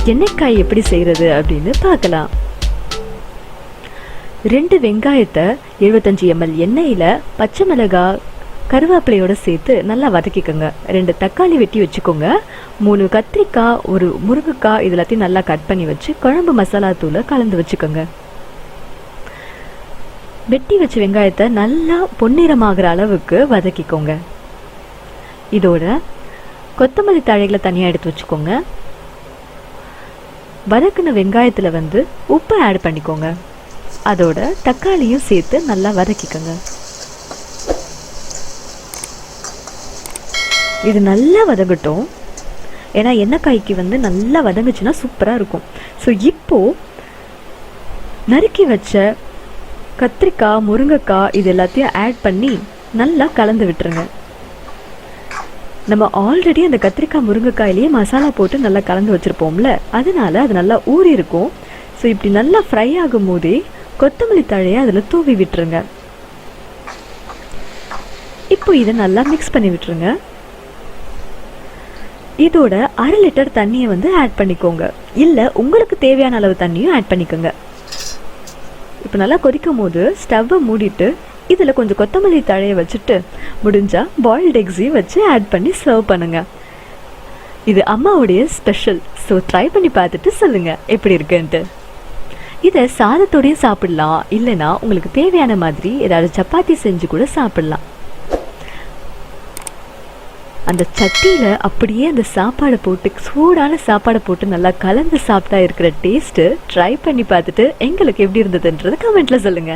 எண்ணெய்க்காய் எப்படி செய்கிறது அப்படின்னு பார்க்கலாம். 2 வெங்காயத்தை 75 ml எண்ணெயில் பச்சை மிளகாய் கருவேப்பிலையோட சேர்த்து நல்லா வதக்கிக்கோங்க. 2 தக்காளி வெட்டி வச்சுக்கோங்க. 3 கத்திரிக்காய், 1 முருங்கைக்காய், இது எல்லாத்தையும் நல்லா கட் பண்ணி வச்சு குழம்பு மசாலா தூளை கலந்து வச்சுக்கோங்க. வெட்டி வச்ச வெங்காயத்தை நல்லா பொன்னிறமாகிற அளவுக்கு வதக்கிக்கோங்க. இதோட கொத்தமல்லி தழைகளை தனியாக எடுத்து வச்சுக்கோங்க. வதக்கின வெங்காயத்தில் உப்பு ஆட் பண்ணிக்கோங்க. அதோட தக்காளியும் சேர்த்து நல்லா வதக்கிக்கோங்க. இது நல்லா வதங்கட்டும். ஏன்னா எண்ணெய்க்காய்க்கு நல்லா வதங்குச்சுன்னா சூப்பராக இருக்கும். ஸோ இப்போது நறுக்கி வச்ச கத்திரிக்காய், முருங்கைக்காய் இது எல்லாத்தையும் ஆட் பண்ணி நல்லா கலந்து விட்டுருங்க. நம்ம ஆல்ரெடி அந்த கத்திரிக்காய் முருங்கைக்காயிலேயே மசாலா போட்டு நல்லா கலந்து வச்சுருப்போம்ல, அதனால அது நல்லா ஊறி இருக்கும். ஸோ இப்படி நல்லா ஃப்ரை ஆகும் போதே கொத்தமல்லி தழையை அதில் தூவி விட்டுருங்க. இப்போ இதை நல்லா மிக்ஸ் பண்ணி விட்டுருங்க. இதோட 1/2 லிட்டர் தண்ணியை ஆட் பண்ணிக்கோங்க. இல்லை உங்களுக்கு தேவையான அளவு தண்ணியும் ஆட் பண்ணிக்கோங்க. இப்போ நல்லா கொதிக்கும் போது ஸ்டவ்வை மூடிட்டு இதில் கொஞ்சம் கொத்தமல்லி தழையை வச்சுட்டு முடிஞ்சா பாயில்டு எக்ஸையும் வச்சு ஆட் பண்ணி சர்வ் பண்ணுங்க. இது அம்மாவுடைய ஸ்பெஷல். ஸோ ட்ரை பண்ணி பார்த்துட்டு சொல்லுங்க எப்படி இருக்குன்ட்டு. இதை சாதத்தோடையும் சாப்பிடலாம், இல்லைன்னா உங்களுக்கு தேவையான மாதிரி ஏதாவது சப்பாத்தி செஞ்சு கூட சாப்பிடலாம். அந்த சட்டியில் அப்படியே அந்த சாப்பாடை போட்டு, சூடான சாப்பாடை போட்டு நல்லா கலந்து சாப்பிட்டா இருக்கிற டேஸ்ட்டு ட்ரை பண்ணி பார்த்துட்டு எங்களுக்கு எப்படி இருந்ததுன்றது கமெண்ட்ல சொல்லுங்க.